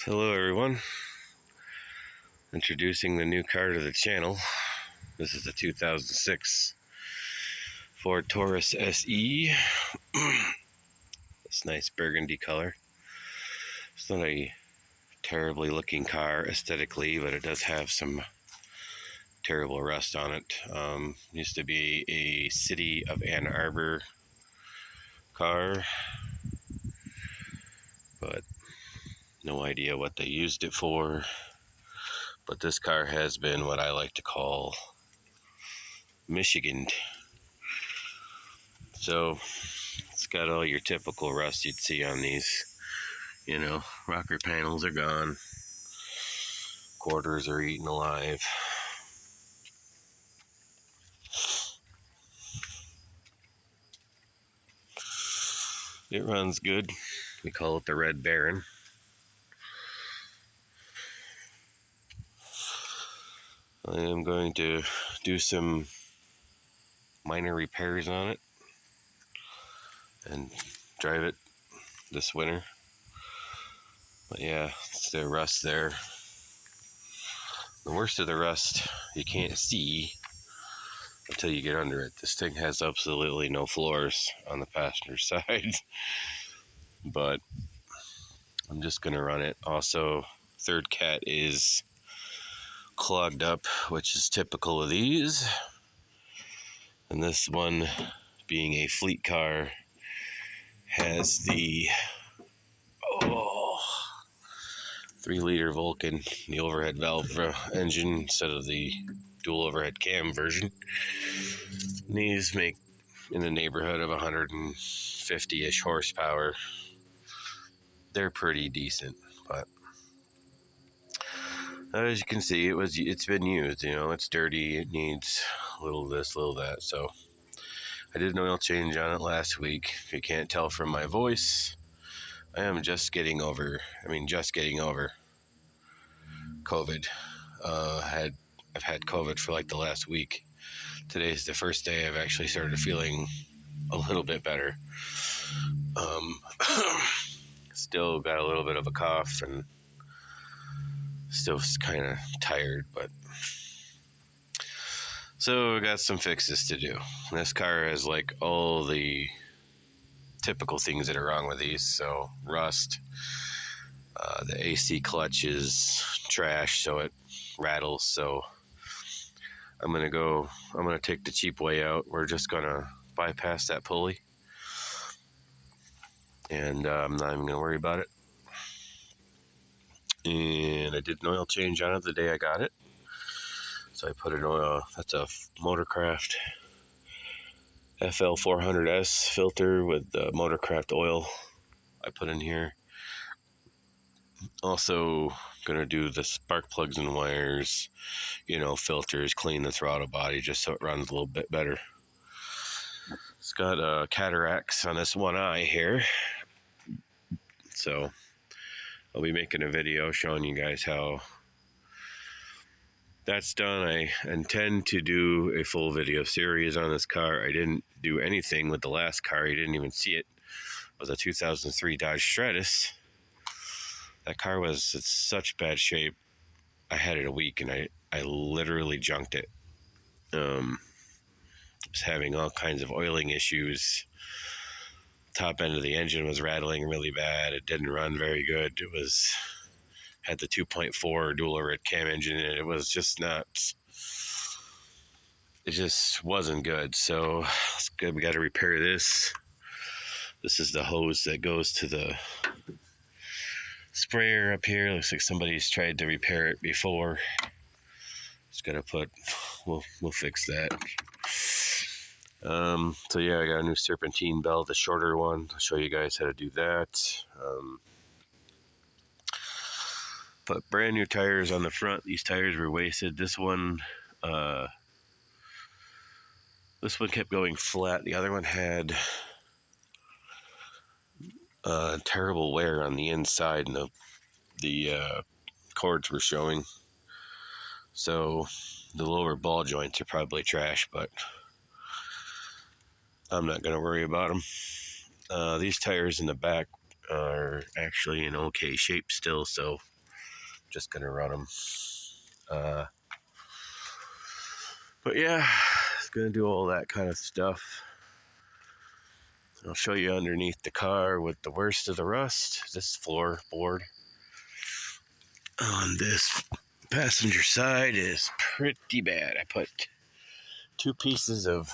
Hello everyone, introducing the new car to the channel. This is the 2006 Ford Taurus SE. This nice burgundy color. It's not a terribly looking car aesthetically, but it does have some terrible rust on it. Used to be a City of Ann Arbor car, but no idea what they used it for. But this car has been what I like to call Michigan. So it's got all your typical rust you'd see on these. You know, rocker panels are gone, quarters are eaten alive. It runs good. We call it the Red Baron. I am going to do some minor repairs on it and drive it this winter. But yeah, it's the rust there. The worst of the rust you can't see until you get under it. This thing has absolutely no floors on the passenger side. But I'm just going to run it. Also, third cat is clogged up, which is typical of these. And this one, being a fleet car, has the 3-liter Vulcan, the overhead valve engine instead of the dual overhead cam version. And these make in the neighborhood of 150-ish horsepower. They're pretty decent, but as you can see, it's been used. You know, it's dirty. It needs a little this, little that. So I did an oil change on it last week. If you can't tell from my voice, I am just getting over COVID. I've had COVID for like the last week. Today's the first day I've actually started feeling a little bit better. Still got a little bit of a cough and still kind of tired, but so I got some fixes to do. This car has like all the typical things that are wrong with these. So rust, the AC clutch is trash, so it rattles. So I'm gonna take the cheap way out. We're just gonna bypass that pulley, and I'm not even gonna worry about it. And I did an oil change on it the day I got it. So I put an oil, that's a Motorcraft FL400S filter with the Motorcraft oil I put in here. Also gonna do the spark plugs and wires, filters, clean the throttle body just so it runs a little bit better. It's got cataracts on this one eye here. So I'll be making a video showing you guys how that's done. I intend to do a full video series on this car. I didn't do anything with the last car. You didn't even see it. It was a 2003 Dodge Stratus. That car was in such bad shape. I had it a week and I literally junked it. Was having all kinds of oiling issues. Top end of the engine was rattling really bad. It didn't run very good. Had the 2.4 dual overhead cam engine in it. It was just not. It just wasn't good. So it's good. We got to repair this. This is the hose that goes to the sprayer up here. Looks like somebody's tried to repair it before. Just gotta we'll fix that. So yeah, I got a new serpentine belt, a shorter one. I'll show you guys how to do that. Put brand new tires on the front. These tires were wasted. This one kept going flat. The other one had terrible wear on the inside, and the cords were showing. So the lower ball joints are probably trash, but I'm not going to worry about them. These tires in the back are actually in okay shape still, so just gonna run them. But yeah, it's gonna do all that kind of stuff. I'll show you underneath the car with the worst of the rust. This floorboard on this passenger side is pretty bad. I put 2 pieces of,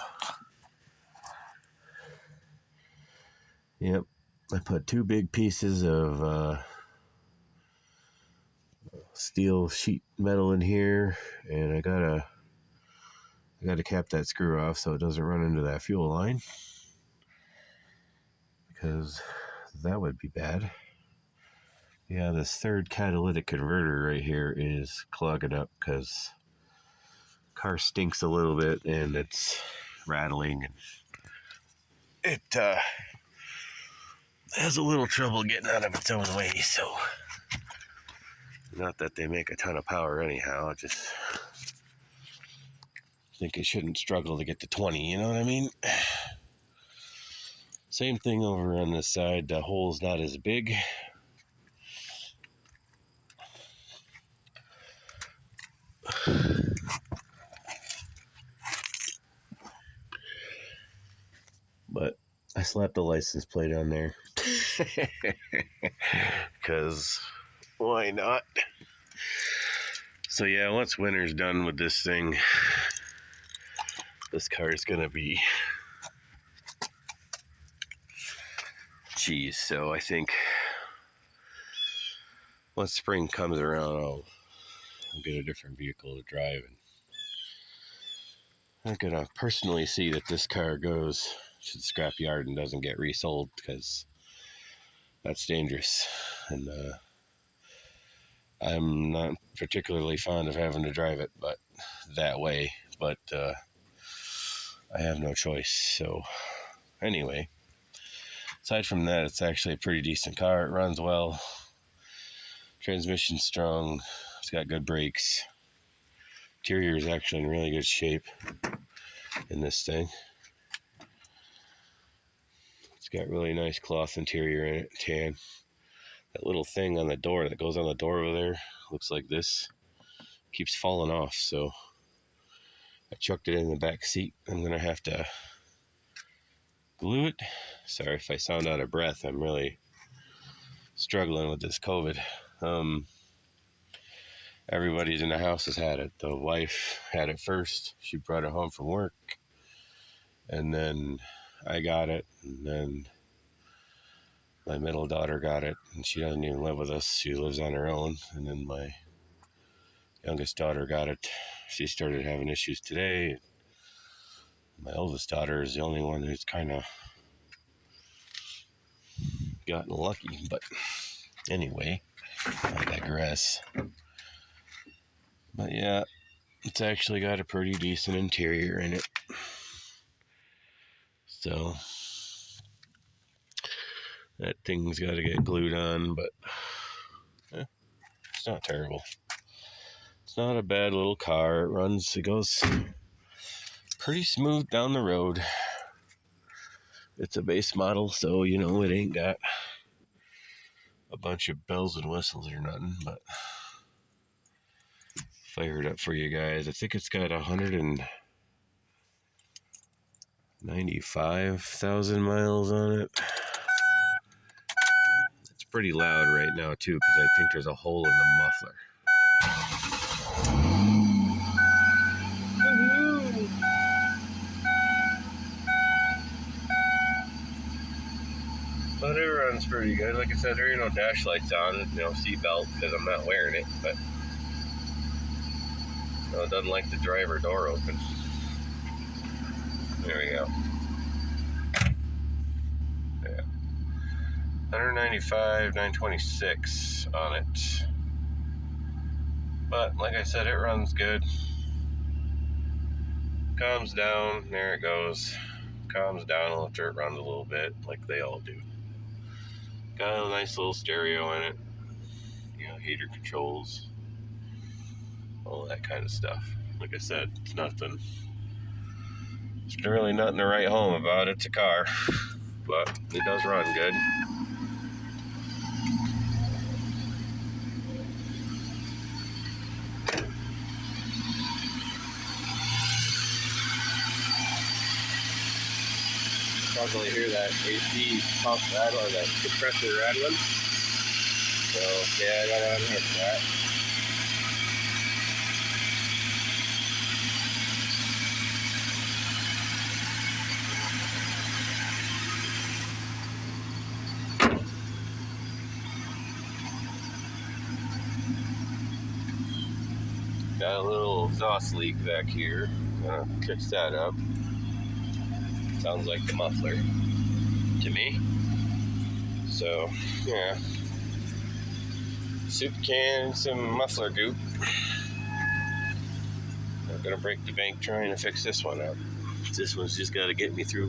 I put 2 big pieces of steel sheet metal in here, and I gotta cap that screw off so it doesn't run into that fuel line, because that would be bad. Yeah, this third catalytic converter right here is clogging up because car stinks a little bit and it's rattling, and it has a little trouble getting out of its own way. So, not that they make a ton of power anyhow, I just think it shouldn't struggle to get to 20, you know what I mean? Same thing over on this side, the hole's not as big. But I slapped a license plate on there. Because why not? So yeah, once winter's done with this thing, this car is gonna be cheese. So I think once spring comes around, I'll get a different vehicle to drive, and I'm gonna personally see that this car goes to the scrapyard and doesn't get resold, because that's dangerous. And I'm not particularly fond of having to drive it, but that way. But I have no choice. So anyway, aside from that, it's actually a pretty decent car. It runs well. Transmission's strong. It's got good brakes. Interior is actually in really good shape in this thing. It's got really nice cloth interior in it, tan. That little thing on the door that goes on the door over there looks like this. Keeps falling off, so I chucked it in the back seat. I'm gonna have to glue it. Sorry if I sound out of breath. I'm really struggling with this COVID. Everybody's in the house has had it. The wife had it first. She brought it home from work, and then I got it, and then my middle daughter got it, and she doesn't even live with us. She lives on her own. And then my youngest daughter got it. She started having issues today. My oldest daughter is the only one who's kind of gotten lucky. But anyway, I digress. But yeah, it's actually got a pretty decent interior in it. So that thing's got to get glued on, but it's not terrible. It's not a bad little car. It goes pretty smooth down the road. It's a base model, so it ain't got a bunch of bells and whistles or nothing, but fire it up for you guys. I think it's got 195,000 miles on it. It's pretty loud right now too, because I think there's a hole in the muffler. But it runs pretty good. Like I said, there ain't no dash lights on, seat belt, because I'm not wearing it, but it doesn't like the driver door open. There we go. Yeah. 195, 926 on it. But like I said, it runs good. Calms down, there it goes. Calms down after it runs a little bit, like they all do. Got a nice little stereo in it. Heater controls. All that kind of stuff. Like I said, it's nothing. There's really nothing to write home about. It's a car. But it does run good. constantly hear that AC pump rattle or that compressor rattling. So yeah, I gotta unhook that. Got a little exhaust leak back here. Gonna fix that up. Sounds like the muffler to me. So yeah, soup can, some muffler goop. I'm gonna break the bank trying to fix this one up. This one's just gotta get me through.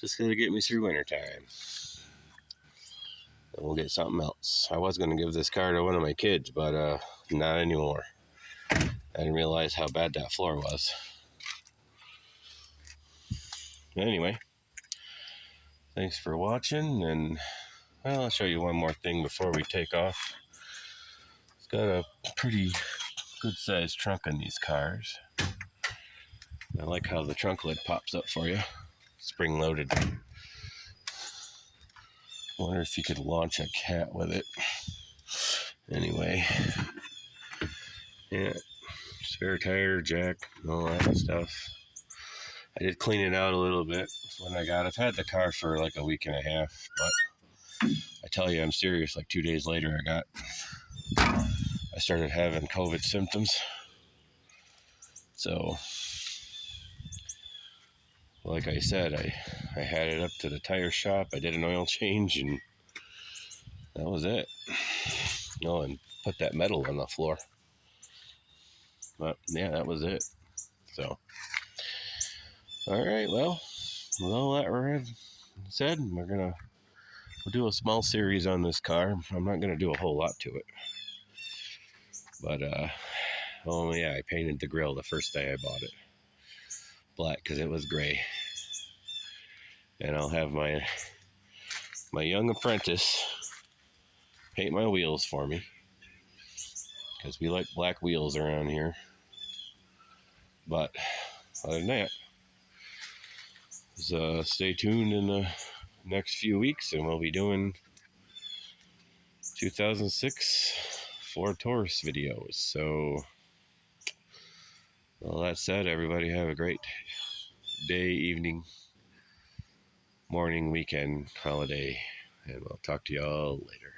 Just gotta get me through wintertime. And we'll get something else. I was gonna give this car to one of my kids, but not anymore. I didn't realize how bad that floor was. Anyway, thanks for watching, and well, I'll show you one more thing before we take off. It's got a pretty good sized trunk in these cars. I like how the trunk lid pops up for you. Spring loaded. Wonder if you could launch a cat with it. Anyway, yeah, spare tire, jack, all that stuff. I did clean it out a little bit when I got it. I've had the car for like a week and a half, but I tell you, I'm serious. Like 2 days later, I started having COVID symptoms. So, like I said, I had it up to the tire shop. I did an oil change, and that was it. Oh, and put that metal on the floor. But yeah, that was it. So, all right, well, with all that said, we'll do a small series on this car. I'm not gonna do a whole lot to it, but oh yeah, I painted the grill the first day I bought it black because it was gray, and I'll have my young apprentice paint my wheels for me because we like black wheels around here. But other than that, stay tuned in the next few weeks, and we'll be doing 2006 Ford Taurus videos. So, all that said, everybody have a great day, evening, morning, weekend, holiday, and we'll talk to y'all later.